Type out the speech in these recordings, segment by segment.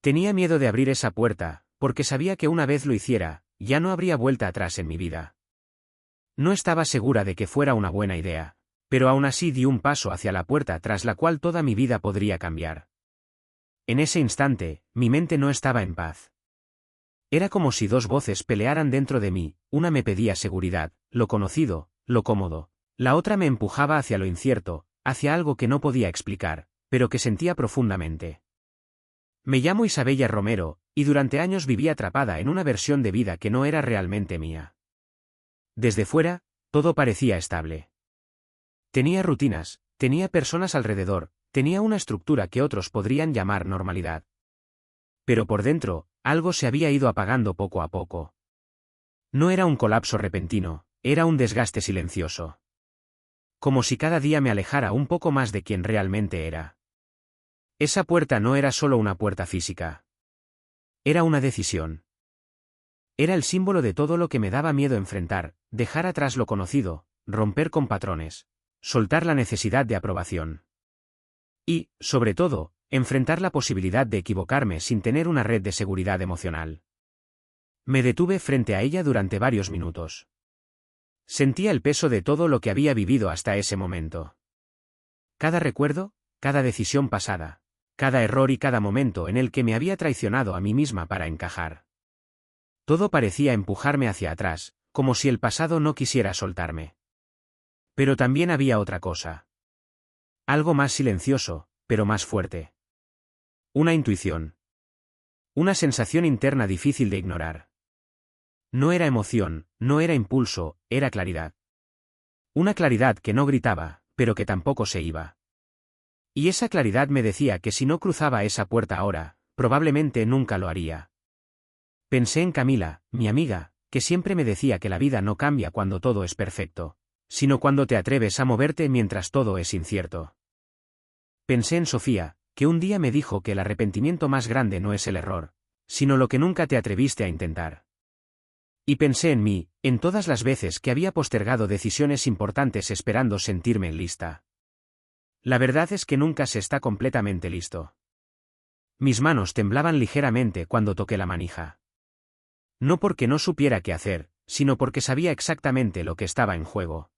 Tenía miedo de abrir esa puerta, porque sabía que una vez lo hiciera, ya no habría vuelta atrás en mi vida. No estaba segura de que fuera una buena idea, pero aún así di un paso hacia la puerta tras la cual toda mi vida podría cambiar. En ese instante, mi mente no estaba en paz. Era como si dos voces pelearan dentro de mí, una me pedía seguridad, lo conocido, lo cómodo, la otra me empujaba hacia lo incierto, hacia algo que no podía explicar, pero que sentía profundamente. Me llamo Isabella Romero, y durante años viví atrapada en una versión de vida que no era realmente mía. Desde fuera, todo parecía estable. Tenía rutinas, tenía personas alrededor, tenía una estructura que otros podrían llamar normalidad. Pero por dentro, algo se había ido apagando poco a poco. No era un colapso repentino, era un desgaste silencioso. Como si cada día me alejara un poco más de quien realmente era. Esa puerta no era solo una puerta física. Era una decisión. Era el símbolo de todo lo que me daba miedo enfrentar, dejar atrás lo conocido, romper con patrones, soltar la necesidad de aprobación. Y, sobre todo, enfrentar la posibilidad de equivocarme sin tener una red de seguridad emocional. Me detuve frente a ella durante varios minutos. Sentía el peso de todo lo que había vivido hasta ese momento. Cada recuerdo, cada decisión pasada, cada error y cada momento en el que me había traicionado a mí misma para encajar. Todo parecía empujarme hacia atrás, como si el pasado no quisiera soltarme. Pero también había otra cosa. Algo más silencioso, pero más fuerte. Una intuición. Una sensación interna difícil de ignorar. No era emoción, no era impulso, era claridad. Una claridad que no gritaba, pero que tampoco se iba. Y esa claridad me decía que si no cruzaba esa puerta ahora, probablemente nunca lo haría. Pensé en Camila, mi amiga, que siempre me decía que la vida no cambia cuando todo es perfecto, sino cuando te atreves a moverte mientras todo es incierto. Pensé en Sofía, que un día me dijo que el arrepentimiento más grande no es el error, sino lo que nunca te atreviste a intentar. Y pensé en mí, en todas las veces que había postergado decisiones importantes esperando sentirme lista. La verdad es que nunca se está completamente listo. Mis manos temblaban ligeramente cuando toqué la manija. No porque no supiera qué hacer, sino porque sabía exactamente lo que estaba en juego.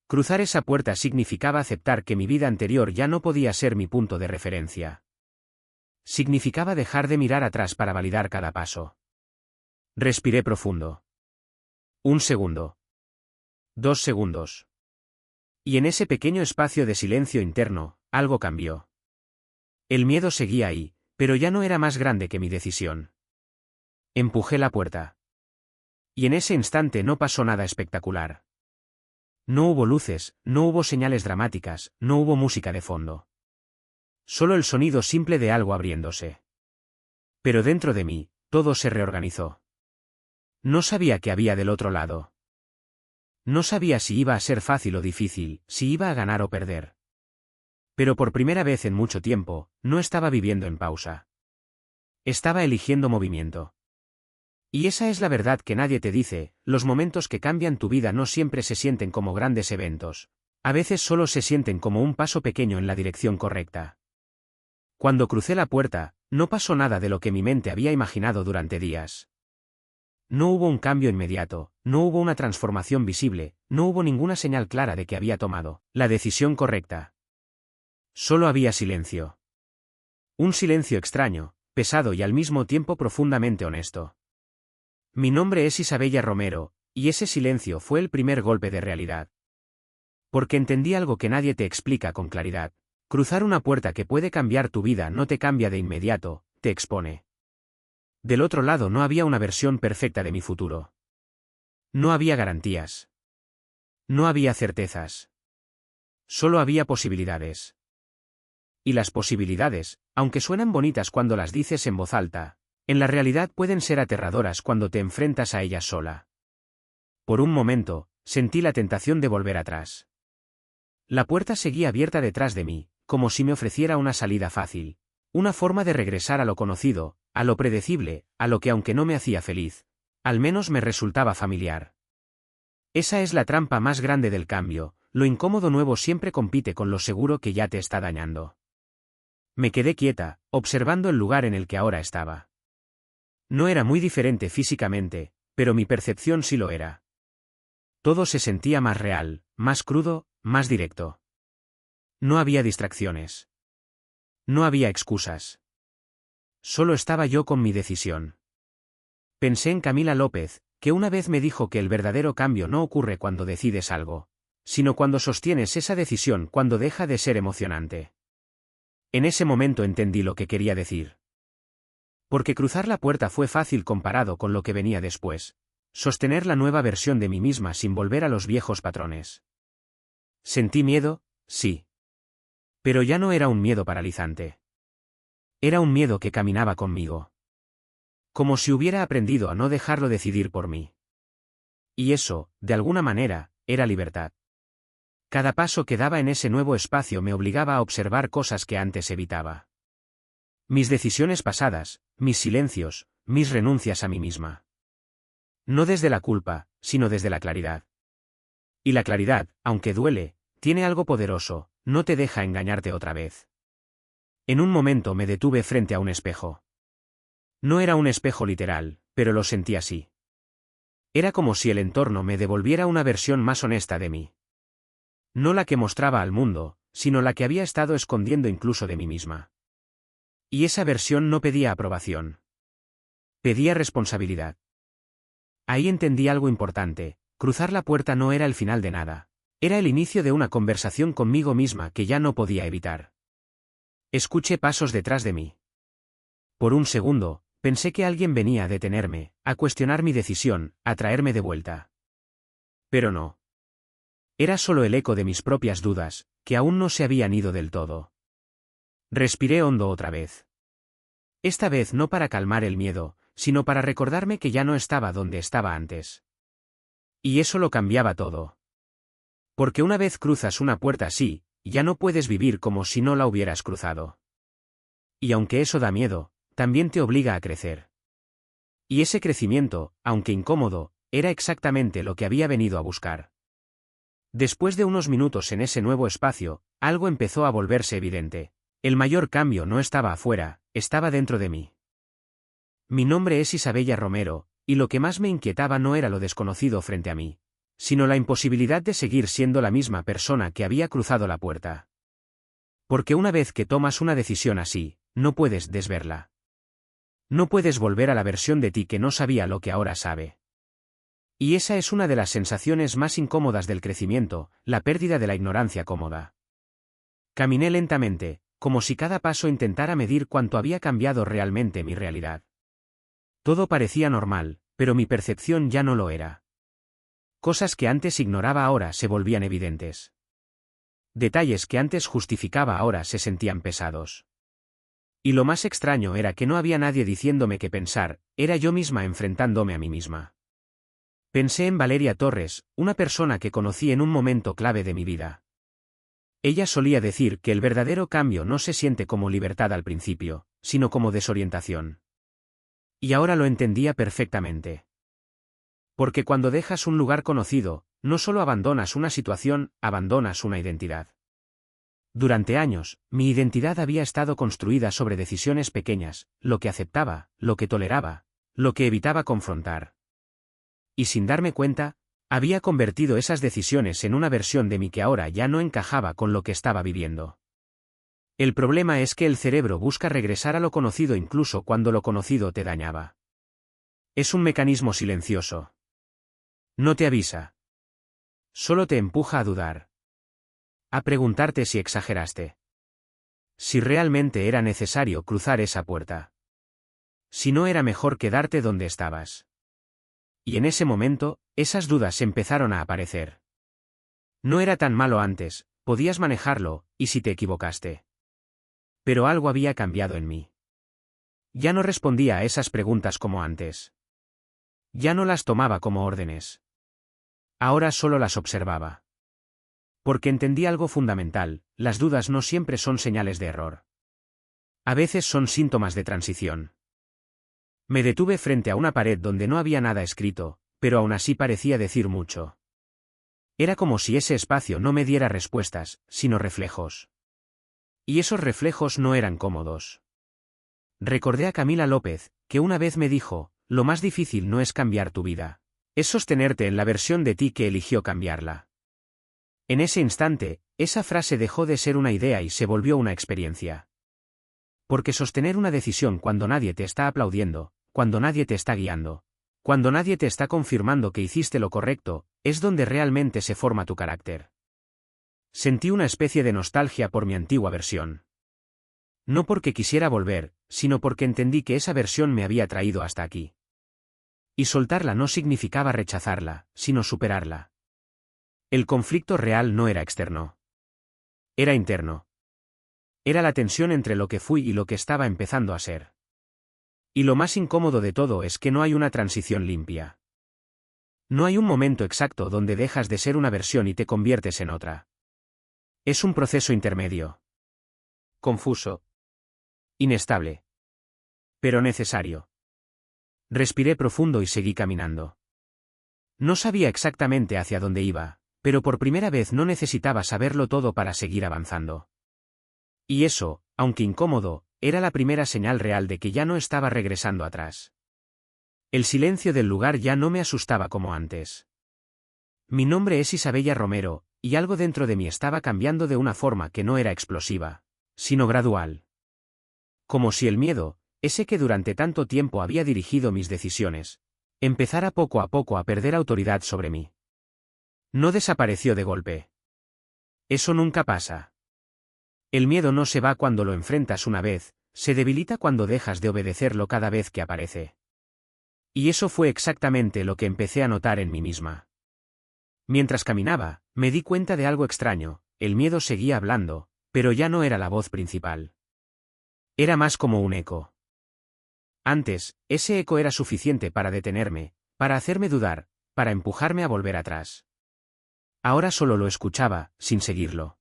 Cruzar esa puerta significaba aceptar que mi vida anterior ya no podía ser mi punto de referencia. Significaba dejar de mirar atrás para validar cada paso. Respiré profundo. 1 segundo. 2 segundos. Y en ese pequeño espacio de silencio interno, algo cambió. El miedo seguía ahí, pero ya no era más grande que mi decisión. Empujé la puerta. Y en ese instante no pasó nada espectacular. No hubo luces, no hubo señales dramáticas, no hubo música de fondo. Solo el sonido simple de algo abriéndose. Pero dentro de mí, todo se reorganizó. No sabía qué había del otro lado. No sabía si iba a ser fácil o difícil, si iba a ganar o perder. Pero por primera vez en mucho tiempo, no estaba viviendo en pausa. Estaba eligiendo movimiento. Y esa es la verdad que nadie te dice, los momentos que cambian tu vida no siempre se sienten como grandes eventos. A veces solo se sienten como un paso pequeño en la dirección correcta. Cuando crucé la puerta, no pasó nada de lo que mi mente había imaginado durante días. No hubo un cambio inmediato, no hubo una transformación visible, no hubo ninguna señal clara de que había tomado la decisión correcta. Solo había silencio. Un silencio extraño, pesado y al mismo tiempo profundamente honesto. Mi nombre es Isabella Romero, y ese silencio fue el primer golpe de realidad. Porque entendí algo que nadie te explica con claridad. Cruzar una puerta que puede cambiar tu vida no te cambia de inmediato, te expone. Del otro lado no había una versión perfecta de mi futuro. No había garantías. No había certezas. Solo había posibilidades. Y las posibilidades, aunque suenan bonitas cuando las dices en voz alta, en la realidad pueden ser aterradoras cuando te enfrentas a ellas sola. Por un momento, sentí la tentación de volver atrás. La puerta seguía abierta detrás de mí, como si me ofreciera una salida fácil, una forma de regresar a lo conocido, a lo predecible, a lo que aunque no me hacía feliz, al menos me resultaba familiar. Esa es la trampa más grande del cambio, lo incómodo nuevo siempre compite con lo seguro que ya te está dañando. Me quedé quieta, observando el lugar en el que ahora estaba. No era muy diferente físicamente, pero mi percepción sí lo era. Todo se sentía más real, más crudo, más directo. No había distracciones. No había excusas. Solo estaba yo con mi decisión. Pensé en Camila López, que una vez me dijo que el verdadero cambio no ocurre cuando decides algo, sino cuando sostienes esa decisión, cuando deja de ser emocionante. En ese momento entendí lo que quería decir. Porque cruzar la puerta fue fácil comparado con lo que venía después. Sostener la nueva versión de mí misma sin volver a los viejos patrones. Sentí miedo, sí. Pero ya no era un miedo paralizante. Era un miedo que caminaba conmigo. Como si hubiera aprendido a no dejarlo decidir por mí. Y eso, de alguna manera, era libertad. Cada paso que daba en ese nuevo espacio me obligaba a observar cosas que antes evitaba. Mis decisiones pasadas, mis silencios, mis renuncias a mí misma. No desde la culpa, sino desde la claridad. Y la claridad, aunque duele, tiene algo poderoso, no te deja engañarte otra vez. En un momento me detuve frente a un espejo. No era un espejo literal, pero lo sentí así. Era como si el entorno me devolviera una versión más honesta de mí. No la que mostraba al mundo, sino la que había estado escondiendo incluso de mí misma. Y esa versión no pedía aprobación. Pedía responsabilidad. Ahí entendí algo importante: cruzar la puerta no era el final de nada. Era el inicio de una conversación conmigo misma que ya no podía evitar. Escuché pasos detrás de mí. Por un segundo, pensé que alguien venía a detenerme, a cuestionar mi decisión, a traerme de vuelta. Pero no. Era solo el eco de mis propias dudas, que aún no se habían ido del todo. Respiré hondo otra vez. Esta vez no para calmar el miedo, sino para recordarme que ya no estaba donde estaba antes. Y eso lo cambiaba todo. Porque una vez cruzas una puerta así, ya no puedes vivir como si no la hubieras cruzado. Y aunque eso da miedo, también te obliga a crecer. Y ese crecimiento, aunque incómodo, era exactamente lo que había venido a buscar. Después de unos minutos en ese nuevo espacio, algo empezó a volverse evidente. El mayor cambio no estaba afuera, estaba dentro de mí. Mi nombre es Isabella Romero, y lo que más me inquietaba no era lo desconocido frente a mí, sino la imposibilidad de seguir siendo la misma persona que había cruzado la puerta. Porque una vez que tomas una decisión así, no puedes desverla. No puedes volver a la versión de ti que no sabía lo que ahora sabe. Y esa es una de las sensaciones más incómodas del crecimiento, la pérdida de la ignorancia cómoda. Caminé lentamente, como si cada paso intentara medir cuánto había cambiado realmente mi realidad. Todo parecía normal, pero mi percepción ya no lo era. Cosas que antes ignoraba ahora se volvían evidentes. Detalles que antes justificaba ahora se sentían pesados. Y lo más extraño era que no había nadie diciéndome qué pensar, era yo misma enfrentándome a mí misma. Pensé en Valeria Torres, una persona que conocí en un momento clave de mi vida. Ella solía decir que el verdadero cambio no se siente como libertad al principio, sino como desorientación. Y ahora lo entendía perfectamente. Porque cuando dejas un lugar conocido, no solo abandonas una situación, abandonas una identidad. Durante años, mi identidad había estado construida sobre decisiones pequeñas, lo que aceptaba, lo que toleraba, lo que evitaba confrontar. Y sin darme cuenta, había convertido esas decisiones en una versión de mí que ahora ya no encajaba con lo que estaba viviendo. El problema es que el cerebro busca regresar a lo conocido incluso cuando lo conocido te dañaba. Es un mecanismo silencioso. No te avisa. Solo te empuja a dudar. A preguntarte si exageraste. Si realmente era necesario cruzar esa puerta. Si no era mejor quedarte donde estabas. Y en ese momento, esas dudas empezaron a aparecer. No era tan malo antes, podías manejarlo, y si te equivocaste. Pero algo había cambiado en mí. Ya no respondía a esas preguntas como antes. Ya no las tomaba como órdenes. Ahora solo las observaba. Porque entendí algo fundamental: las dudas no siempre son señales de error. A veces son síntomas de transición. Me detuve frente a una pared donde no había nada escrito, pero aún así parecía decir mucho. Era como si ese espacio no me diera respuestas, sino reflejos. Y esos reflejos no eran cómodos. Recordé a Camila López, que una vez me dijo, lo más difícil no es cambiar tu vida. Es sostenerte en la versión de ti que eligió cambiarla. En ese instante, esa frase dejó de ser una idea y se volvió una experiencia. Porque sostener una decisión cuando nadie te está aplaudiendo, cuando nadie te está guiando, cuando nadie te está confirmando que hiciste lo correcto, es donde realmente se forma tu carácter. Sentí una especie de nostalgia por mi antigua versión. No porque quisiera volver, sino porque entendí que esa versión me había traído hasta aquí. Y soltarla no significaba rechazarla, sino superarla. El conflicto real no era externo. Era interno. Era la tensión entre lo que fui y lo que estaba empezando a ser. Y lo más incómodo de todo es que no hay una transición limpia. No hay un momento exacto donde dejas de ser una versión y te conviertes en otra. Es un proceso intermedio. Confuso. Inestable. Pero necesario. Respiré profundo y seguí caminando. No sabía exactamente hacia dónde iba, pero por primera vez no necesitaba saberlo todo para seguir avanzando. Y eso, aunque incómodo, era la primera señal real de que ya no estaba regresando atrás. El silencio del lugar ya no me asustaba como antes. Mi nombre es Isabella Romero, y algo dentro de mí estaba cambiando de una forma que no era explosiva, sino gradual. Como si el miedo, ese que durante tanto tiempo había dirigido mis decisiones, empezara poco a poco a perder autoridad sobre mí. No desapareció de golpe. Eso nunca pasa. El miedo no se va cuando lo enfrentas una vez, se debilita cuando dejas de obedecerlo cada vez que aparece. Y eso fue exactamente lo que empecé a notar en mí misma. Mientras caminaba, me di cuenta de algo extraño, el miedo seguía hablando, pero ya no era la voz principal. Era más como un eco. Antes, ese eco era suficiente para detenerme, para hacerme dudar, para empujarme a volver atrás. Ahora solo lo escuchaba, sin seguirlo.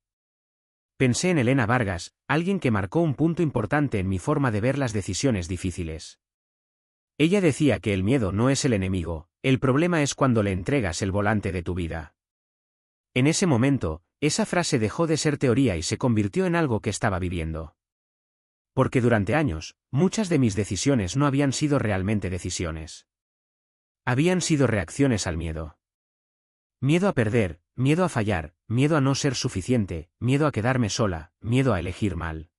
Pensé en Elena Vargas, alguien que marcó un punto importante en mi forma de ver las decisiones difíciles. Ella decía que el miedo no es el enemigo, el problema es cuando le entregas el volante de tu vida. En ese momento, esa frase dejó de ser teoría y se convirtió en algo que estaba viviendo. Porque durante años, muchas de mis decisiones no habían sido realmente decisiones. Habían sido reacciones al miedo. Miedo a perder, miedo a fallar, miedo a no ser suficiente, miedo a quedarme sola, miedo a elegir mal.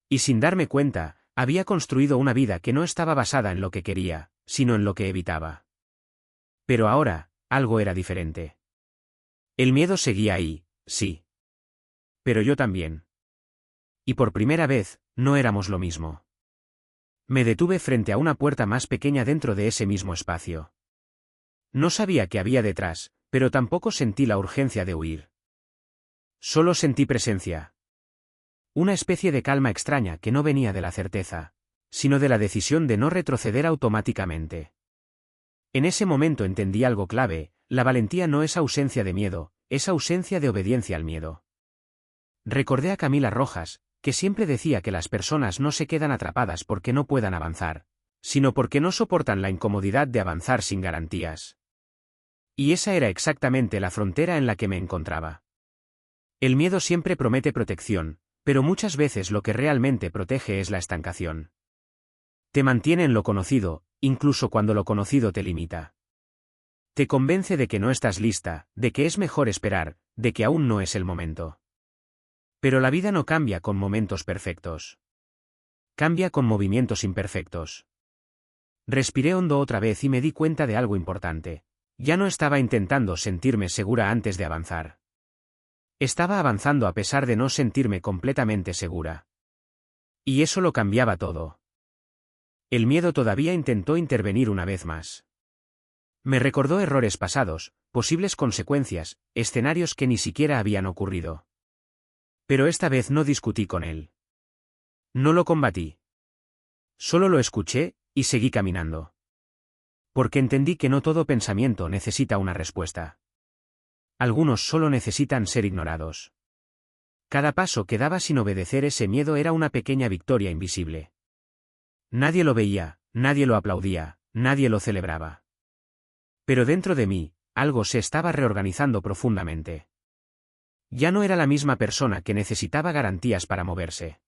Y sin darme cuenta, había construido una vida que no estaba basada en lo que quería, sino en lo que evitaba. Pero ahora, algo era diferente. El miedo seguía ahí, sí. Pero yo también. Y por primera vez, no éramos lo mismo. Me detuve frente a una puerta más pequeña dentro de ese mismo espacio. No sabía qué había detrás, pero tampoco sentí la urgencia de huir. Solo sentí presencia. Una especie de calma extraña que no venía de la certeza, sino de la decisión de no retroceder automáticamente. En ese momento entendí algo clave, la valentía no es ausencia de miedo, es ausencia de obediencia al miedo. Recordé a Camila Rojas, que siempre decía que las personas no se quedan atrapadas porque no puedan avanzar, sino porque no soportan la incomodidad de avanzar sin garantías. Y esa era exactamente la frontera en la que me encontraba. El miedo siempre promete protección, pero muchas veces lo que realmente protege es la estancación. Te mantiene en lo conocido, incluso cuando lo conocido te limita. Te convence de que no estás lista, de que es mejor esperar, de que aún no es el momento. Pero la vida no cambia con momentos perfectos. Cambia con movimientos imperfectos. Respiré hondo otra vez y me di cuenta de algo importante. Ya no estaba intentando sentirme segura antes de avanzar. Estaba avanzando a pesar de no sentirme completamente segura. Y eso lo cambiaba todo. El miedo todavía intentó intervenir una vez más. Me recordó errores pasados, posibles consecuencias, escenarios que ni siquiera habían ocurrido. Pero esta vez no discutí con él. No lo combatí. Solo lo escuché, y seguí caminando. Porque entendí que no todo pensamiento necesita una respuesta. Algunos solo necesitan ser ignorados. Cada paso que daba sin obedecer ese miedo era una pequeña victoria invisible. Nadie lo veía, nadie lo aplaudía, nadie lo celebraba. Pero dentro de mí, algo se estaba reorganizando profundamente. Ya no era la misma persona que necesitaba garantías para moverse.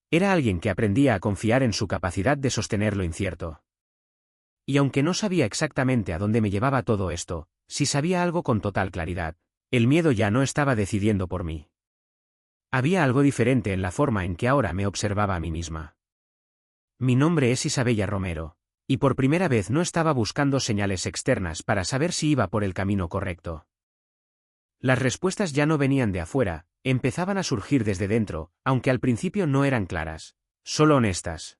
Era alguien que aprendía a confiar en su capacidad de sostener lo incierto. Y aunque no sabía exactamente a dónde me llevaba todo esto, sí sabía algo con total claridad: el miedo ya no estaba decidiendo por mí. Había algo diferente en la forma en que ahora me observaba a mí misma. Mi nombre es Isabella Romero, y por primera vez no estaba buscando señales externas para saber si iba por el camino correcto. Las respuestas ya no venían de afuera, empezaban a surgir desde dentro, aunque al principio no eran claras, solo honestas.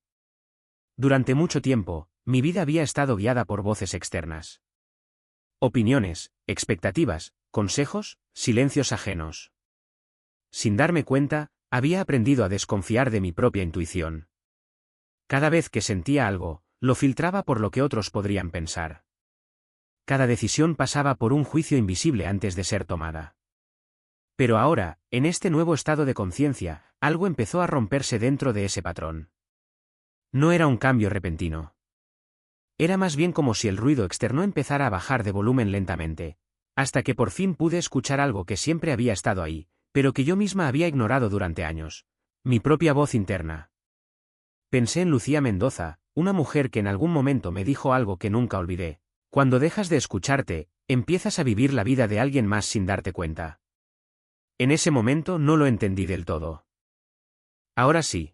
Durante mucho tiempo, mi vida había estado guiada por voces externas. Opiniones, expectativas, consejos, silencios ajenos. Sin darme cuenta, había aprendido a desconfiar de mi propia intuición. Cada vez que sentía algo, lo filtraba por lo que otros podrían pensar. Cada decisión pasaba por un juicio invisible antes de ser tomada. Pero ahora, en este nuevo estado de conciencia, algo empezó a romperse dentro de ese patrón. No era un cambio repentino. Era más bien como si el ruido externo empezara a bajar de volumen lentamente, hasta que por fin pude escuchar algo que siempre había estado ahí, pero que yo misma había ignorado durante años: mi propia voz interna. Pensé en Lucía Mendoza, una mujer que en algún momento me dijo algo que nunca olvidé: cuando dejas de escucharte, empiezas a vivir la vida de alguien más sin darte cuenta. En ese momento no lo entendí del todo. Ahora sí.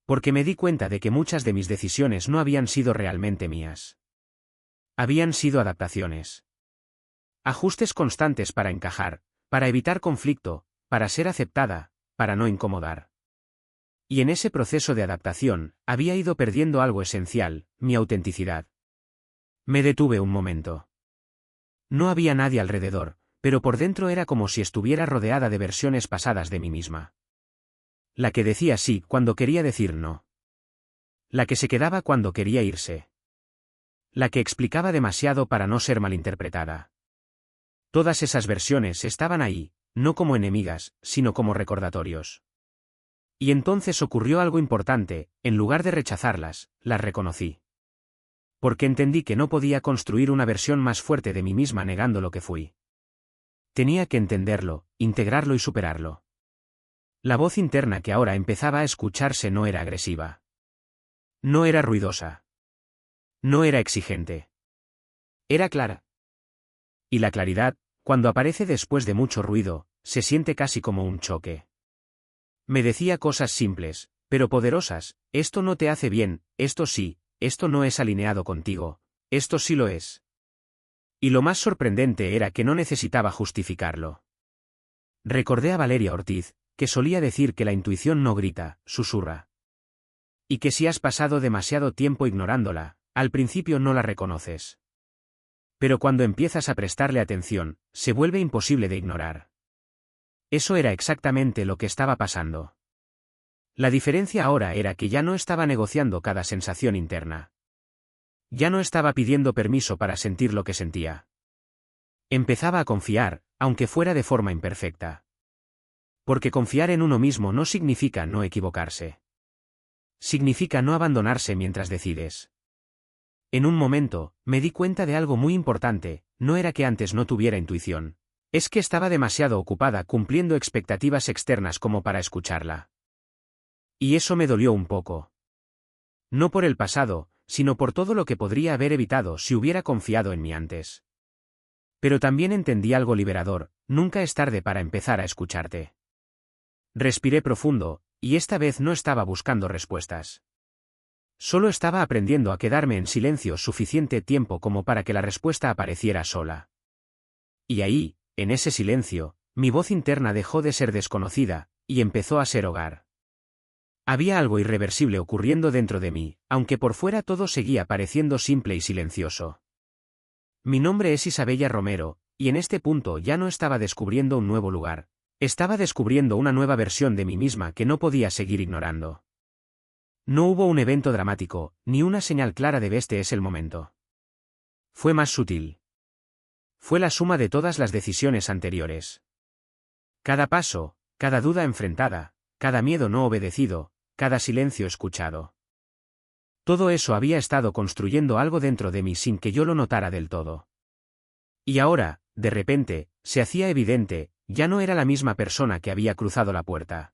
Porque me di cuenta de que muchas de mis decisiones no habían sido realmente mías. Habían sido adaptaciones. Ajustes constantes para encajar, para evitar conflicto, para ser aceptada, para no incomodar. Y en ese proceso de adaptación, había ido perdiendo algo esencial: mi autenticidad. Me detuve un momento. No había nadie alrededor, pero por dentro era como si estuviera rodeada de versiones pasadas de mí misma. La que decía sí cuando quería decir no. La que se quedaba cuando quería irse. La que explicaba demasiado para no ser malinterpretada. Todas esas versiones estaban ahí, no como enemigas, sino como recordatorios. Y entonces ocurrió algo importante: en lugar de rechazarlas, las reconocí. Porque entendí que no podía construir una versión más fuerte de mí misma negando lo que fui. Tenía que entenderlo, integrarlo y superarlo. La voz interna que ahora empezaba a escucharse no era agresiva. No era ruidosa. No era exigente. Era clara. Y la claridad, cuando aparece después de mucho ruido, se siente casi como un choque. Me decía cosas simples, pero poderosas: esto no te hace bien, esto sí, esto no es alineado contigo, esto sí lo es. Y lo más sorprendente era que no necesitaba justificarlo. Recordé a Valeria Ortiz, que solía decir que la intuición no grita, susurra. Y que si has pasado demasiado tiempo ignorándola, al principio no la reconoces. Pero cuando empiezas a prestarle atención, se vuelve imposible de ignorar. Eso era exactamente lo que estaba pasando. La diferencia ahora era que ya no estaba negociando cada sensación interna. Ya no estaba pidiendo permiso para sentir lo que sentía. Empezaba a confiar, aunque fuera de forma imperfecta. Porque confiar en uno mismo no significa no equivocarse. Significa no abandonarse mientras decides. En un momento, me di cuenta de algo muy importante: no era que antes no tuviera intuición. Es que estaba demasiado ocupada cumpliendo expectativas externas como para escucharla. Y eso me dolió un poco. No por el pasado, sino por todo lo que podría haber evitado si hubiera confiado en mí antes. Pero también entendí algo liberador: nunca es tarde para empezar a escucharte. Respiré profundo, y esta vez no estaba buscando respuestas. Solo estaba aprendiendo a quedarme en silencio suficiente tiempo como para que la respuesta apareciera sola. Y ahí, en ese silencio, mi voz interna dejó de ser desconocida, y empezó a ser hogar. Había algo irreversible ocurriendo dentro de mí, aunque por fuera todo seguía pareciendo simple y silencioso. Mi nombre es Isabella Romero, y en este punto ya no estaba descubriendo un nuevo lugar. Estaba descubriendo una nueva versión de mí misma que no podía seguir ignorando. No hubo un evento dramático, ni una señal clara de este es el momento. Fue más sutil. Fue la suma de todas las decisiones anteriores. Cada paso, cada duda enfrentada, cada miedo no obedecido, cada silencio escuchado. Todo eso había estado construyendo algo dentro de mí sin que yo lo notara del todo. Y ahora, de repente, se hacía evidente: Ya no era la misma persona que había cruzado la puerta.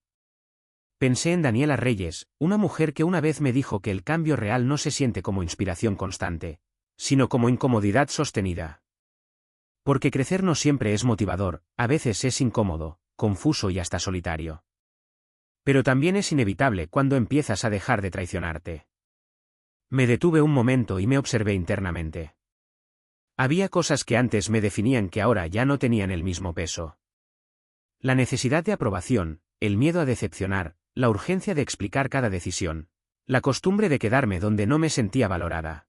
Pensé en Daniela Reyes, una mujer que una vez me dijo que el cambio real no se siente como inspiración constante, sino como incomodidad sostenida. Porque crecer no siempre es motivador, a veces es incómodo, confuso y hasta solitario. Pero también es inevitable cuando empiezas a dejar de traicionarte. Me detuve un momento y me observé internamente. Había cosas que antes me definían que ahora ya no tenían el mismo peso. La necesidad de aprobación, el miedo a decepcionar, la urgencia de explicar cada decisión, la costumbre de quedarme donde no me sentía valorada.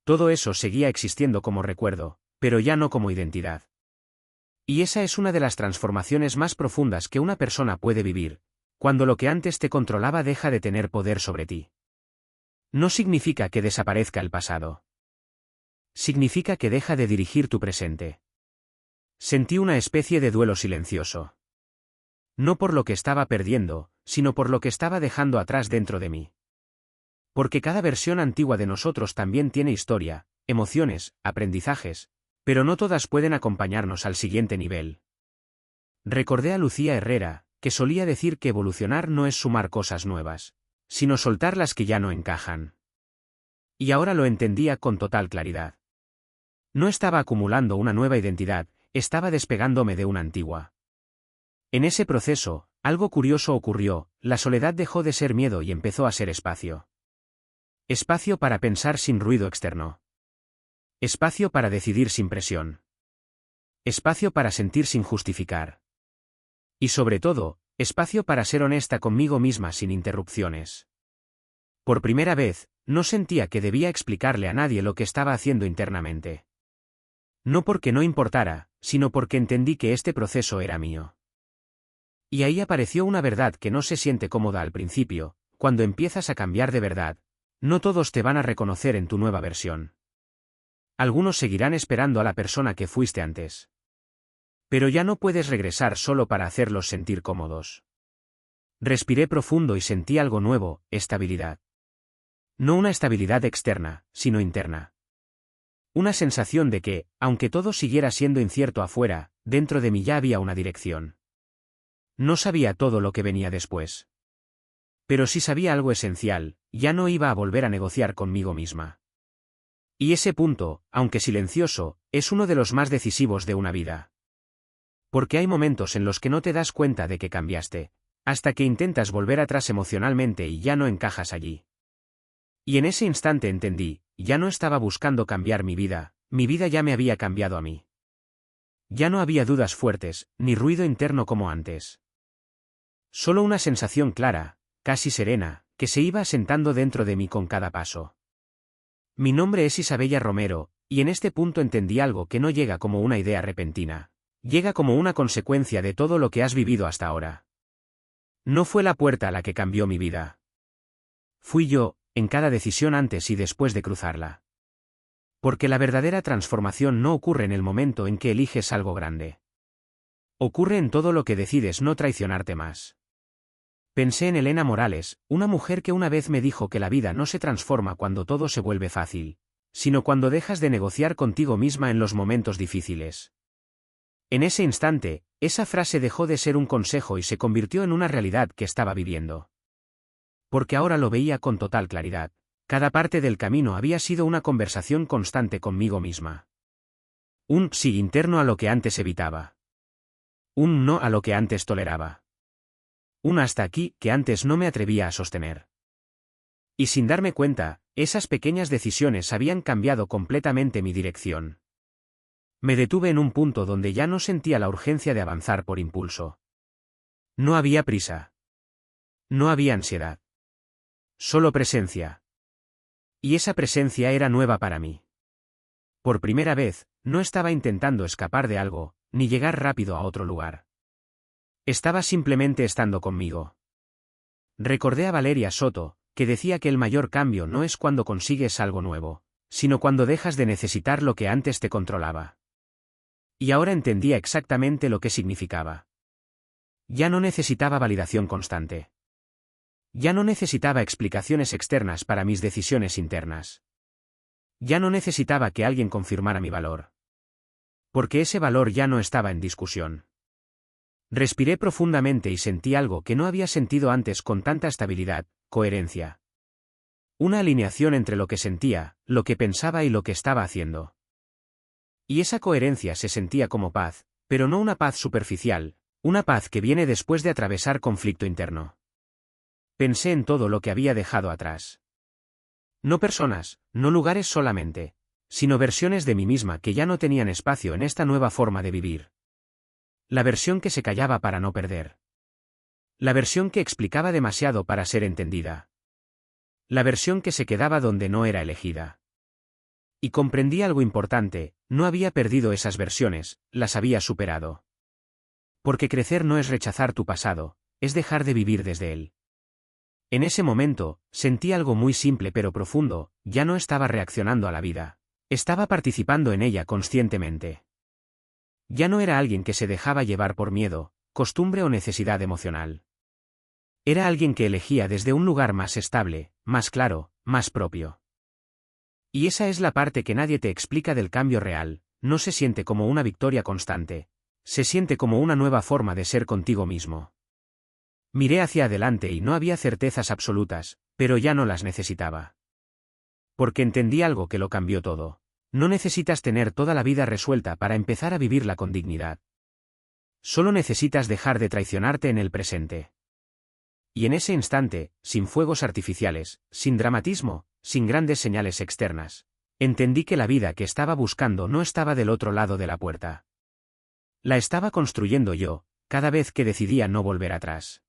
Todo eso seguía existiendo como recuerdo, pero ya no como identidad. Y esa es una de las transformaciones más profundas que una persona puede vivir, cuando lo que antes te controlaba deja de tener poder sobre ti. No significa que desaparezca el pasado. Significa que deja de dirigir tu presente. Sentí una especie de duelo silencioso. No por lo que estaba perdiendo, sino por lo que estaba dejando atrás dentro de mí. Porque cada versión antigua de nosotros también tiene historia, emociones, aprendizajes, pero no todas pueden acompañarnos al siguiente nivel. Recordé a Lucía Herrera, que solía decir que evolucionar no es sumar cosas nuevas, sino soltar las que ya no encajan. Y ahora lo entendía con total claridad. No estaba acumulando una nueva identidad, estaba despegándome de una antigua. En ese proceso, algo curioso ocurrió, la soledad dejó de ser miedo y empezó a ser espacio. Espacio para pensar sin ruido externo. Espacio para decidir sin presión. Espacio para sentir sin justificar. Y sobre todo, espacio para ser honesta conmigo misma sin interrupciones. Por primera vez, no sentía que debía explicarle a nadie lo que estaba haciendo internamente. No porque no importara, sino porque entendí que este proceso era mío. Y ahí apareció una verdad que no se siente cómoda al principio, cuando empiezas a cambiar de verdad, no todos te van a reconocer en tu nueva versión. Algunos seguirán esperando a la persona que fuiste antes. Pero ya no puedes regresar solo para hacerlos sentir cómodos. Respiré profundo y sentí algo nuevo, estabilidad. No una estabilidad externa, sino interna. Una sensación de que, aunque todo siguiera siendo incierto afuera, dentro de mí ya había una dirección. No sabía todo lo que venía después. Pero sí sabía algo esencial, ya no iba a volver a negociar conmigo misma. Y ese punto, aunque silencioso, es uno de los más decisivos de una vida. Porque hay momentos en los que no te das cuenta de que cambiaste, hasta que intentas volver atrás emocionalmente y ya no encajas allí. Y en ese instante entendí, ya no estaba buscando cambiar mi vida ya me había cambiado a mí. Ya no había dudas fuertes, ni ruido interno como antes. Solo una sensación clara, casi serena, que se iba asentando dentro de mí con cada paso. Mi nombre es Isabella Romero, y en este punto entendí algo que no llega como una idea repentina. Llega como una consecuencia de todo lo que has vivido hasta ahora. No fue la puerta la que cambió mi vida. Fui yo, en cada decisión antes y después de cruzarla. Porque la verdadera transformación no ocurre en el momento en que eliges algo grande. Ocurre en todo lo que decides no traicionarte más. Pensé en Elena Morales, una mujer que una vez me dijo que la vida no se transforma cuando todo se vuelve fácil, sino cuando dejas de negociar contigo misma en los momentos difíciles. En ese instante, esa frase dejó de ser un consejo y se convirtió en una realidad que estaba viviendo. Porque ahora lo veía con total claridad. Cada parte del camino había sido una conversación constante conmigo misma. Un sí interno a lo que antes evitaba. Un no a lo que antes toleraba. Un hasta aquí que antes no me atrevía a sostener. Y sin darme cuenta, esas pequeñas decisiones habían cambiado completamente mi dirección. Me detuve en un punto donde ya no sentía la urgencia de avanzar por impulso. No había prisa. No había ansiedad. Solo presencia. Y esa presencia era nueva para mí. Por primera vez, no estaba intentando escapar de algo, ni llegar rápido a otro lugar. Estaba simplemente estando conmigo. Recordé a Valeria Soto, que decía que el mayor cambio no es cuando consigues algo nuevo, sino cuando dejas de necesitar lo que antes te controlaba. Y ahora entendía exactamente lo que significaba. Ya no necesitaba validación constante. Ya no necesitaba explicaciones externas para mis decisiones internas. Ya no necesitaba que alguien confirmara mi valor. Porque ese valor ya no estaba en discusión. Respiré profundamente y sentí algo que no había sentido antes con tanta estabilidad, coherencia. Una alineación entre lo que sentía, lo que pensaba y lo que estaba haciendo. Y esa coherencia se sentía como paz, pero no una paz superficial, una paz que viene después de atravesar conflicto interno. Pensé en todo lo que había dejado atrás. No personas, no lugares solamente, sino versiones de mí misma que ya no tenían espacio en esta nueva forma de vivir. La versión que se callaba para no perder. La versión que explicaba demasiado para ser entendida. La versión que se quedaba donde no era elegida. Y comprendí algo importante, no había perdido esas versiones, las había superado. Porque crecer no es rechazar tu pasado, es dejar de vivir desde él. En ese momento, sentí algo muy simple pero profundo, ya no estaba reaccionando a la vida. Estaba participando en ella conscientemente. Ya no era alguien que se dejaba llevar por miedo, costumbre o necesidad emocional. Era alguien que elegía desde un lugar más estable, más claro, más propio. Y esa es la parte que nadie te explica del cambio real, no se siente como una victoria constante, se siente como una nueva forma de ser contigo mismo. Miré hacia adelante y no había certezas absolutas, pero ya no las necesitaba. Porque entendí algo que lo cambió todo. No necesitas tener toda la vida resuelta para empezar a vivirla con dignidad. Solo necesitas dejar de traicionarte en el presente. Y en ese instante, sin fuegos artificiales, sin dramatismo, sin grandes señales externas, entendí que la vida que estaba buscando no estaba del otro lado de la puerta. La estaba construyendo yo, cada vez que decidía no volver atrás.